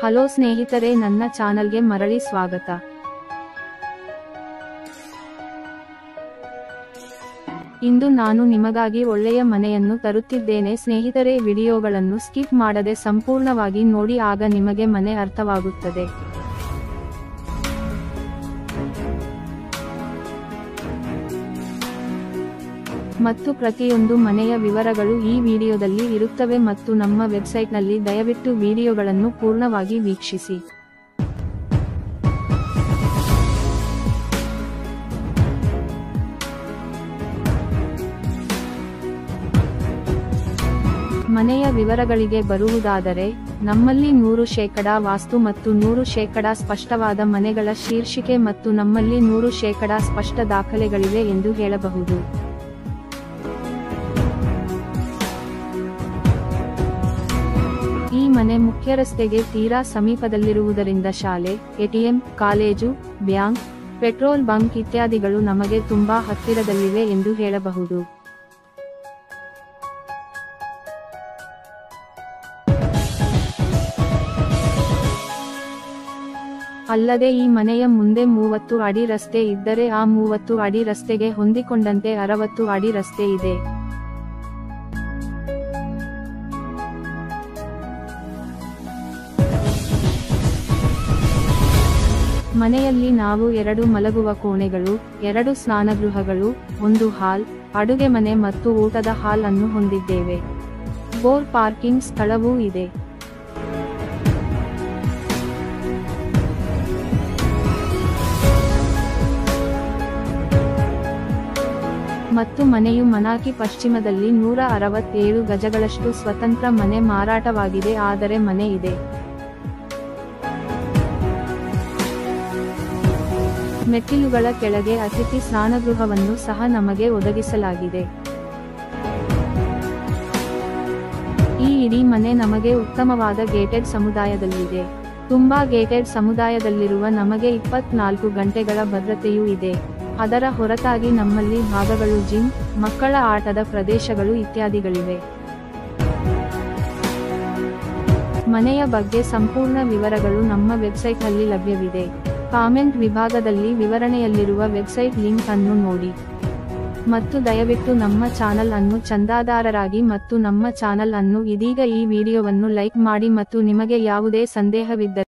Hello ಸ್ನೇಹಿತರೆ, ನನ್ನ ಚಾನಲ್ಗೆ ಮರಳಿ ಸ್ವಾಗತ. ಇಂದು ನಾನು ನಿಮಗಾಗಿ ಒಳ್ಳೆಯ ಮನೆಯನ್ನು ತರುತ್ತಿದ್ದೇನೆ ಸ್ನೇಹಿತರೆ. ವಿಡಿಯೋಗಳನ್ನು ಸ್ಕಿಪ್ ಮಾಡದೆ ಸಂಪೂರ್ಣವಾಗಿ ನೋಡಿ, ಆಗ ನಿಮಗೆ ಮನೆ ಅರ್ಥವಾಗುತ್ತದೆ. ಮತ್ತು ಪ್ರತಿಯೊಂದು ಮನೆಯ ವಿವರಗಳು ಈ ವಿಡಿಯೋದಲ್ಲಿ ಇರುತ್ತವೆ ಮತ್ತು ನಮ್ಮ ವೆಬ್ಸೈಟ್ನಲ್ಲಿ ದಯವಿಟ್ಟು ವಿಡಿಯೋಗಳನ್ನು ಪೂರ್ಣವಾಗಿ ವೀಕ್ಷಿಸಿ. ಮನೆಯ ವಿವರಗಳಿಗೆ ಬರುವುದಾದರೆ, ನಮ್ಮಲ್ಲಿ 100% ವಾಸ್ತು ಮತ್ತು 100% ಸ್ಪಷ್ಟವಾದ ಮನೆಗಳ ಶೀರ್ಷಿಕೆ ಮತ್ತು ನಮ್ಮಲ್ಲಿ 100% ಸ್ಪಷ್ಟ ದಾಖಲೆಗಳಿವೆ ಎಂದು ಹೇಳಬಹುದು. ಈ ಮನೆ ಮುಖ್ಯ ರಸ್ತೆಗೆ ತೀರಾ ಸಮೀಪದಲ್ಲಿರುವುದರಿಂದ ಶಾಲೆ, ATM, college, bank, petrol bunk ಇತ್ಯಾದಿಗಳು ನಮಗೆ ತುಂಬಾ ಹತ್ತಿರದಲ್ಲಿವೆ ಎಂದು ಹೇಳಬಹುದು. ಅಲ್ಲದೆ ಈ ಮನೆಯ ಮುಂದೆ 30 ಅಡಿ ರಸ್ತೆ ಇದ್ದರೆ ಆ 30 ಅಡಿ ರಸ್ತೆಗೆ ಹೊಂದಿಕೊಂಡಂತೆ 60 ಅಡಿ ರಸ್ತೆ ಇದೆ. ಮನೆಯಲ್ಲಿ ನಾವು 2 ಮಲಗುವ ಕೋಣೆಗಳು, 2 ಸ್ನಾನಗೃಹಗಳು, 1 ಹಾಲ್, ಅಡುಗೆ ಮನೆ ಮತ್ತು ಊಟದ ಹಾಲ್ ಅನ್ನು ಹೊಂದಿದ್ದೇವೆ. ಬೋರ್ ಪಾರ್ಕಿಂಗ್ ಸ್ಥಳವೂ ಇದೆ. ಮತ್ತು ಮನೆಯು ಮನಾಕಿ ಪಶ್ಚಿಮದಲ್ಲಿ 167 ಗಜಗಳಷ್ಟು ಸ್ವತಂತ್ರ ಮನೆ ಮಾರಾಟವಾಗಿದೆ. ಆದರೆ ಮನೆ ಇದೆ. ಮೆಟ್ಟಿಲುಗಳ ಕೆಳಗೆ ಅತಿಥಿ ಸ್ನಾನಗೃಹವನ್ನು ಸಹ ನಮಗೆ ಒದಗಿಸಲಾಗಿದೆ. ಈ ಇಡೀ ಮನೆ ನಮಗೆ ಉತ್ತಮವಾದ ಗೇಟೆಡ್ ಸಮುದಾಯದಲ್ಲಿದೆ. ತುಂಬಾ ಗೇಟೆಡ್ ಸಮುದಾಯದಲ್ಲಿರುವ ನಮಗೆ 24 ಗಂಟೆಗಳ ಭದ್ರತೆಯೂ ಇದೆ. ಅದರ ಹೊರತಾಗಿ ನಮ್ಮಲ್ಲಿ ಭಾಗಗಳು, ಜಿಮ್, ಮಕ್ಕಳ ಆಟದ ಪ್ರದೇಶಗಳು ಇತ್ಯಾದಿಗಳಿವೆ. ಮನೆಯ ಬಗ್ಗೆ ಸಂಪೂರ್ಣ ವಿವರಗಳು ನಮ್ಮ ವೆಬ್ಸೈಟ್ನಲ್ಲಿ ಲಭ್ಯವಿದೆ. ಕಾಮೆಂಟ್ ವಿಭಾಗದಲ್ಲಿ ವಿವರಣೆಯಲ್ಲಿರುವ ವೆಬ್ಸೈಟ್ ಲಿಂಕ್ ಅನ್ನು ನೋಡಿ. ಮತ್ತು ದಯವಿಟ್ಟು ನಮ್ಮ ಚಾನಲ್ ಅನ್ನು ಚಂದಾದಾರರಾಗಿ ಮತ್ತು ನಮ್ಮ ಚಾನಲ್ ಅನ್ನು ಇದೀಗ ಈ ವಿಡಿಯೋವನ್ನು ಲೈಕ್ ಮಾಡಿ ಮತ್ತು ನಿಮಗೆ ಯಾವುದೇ ಸಂದೇಹವಿದ್ದರೆ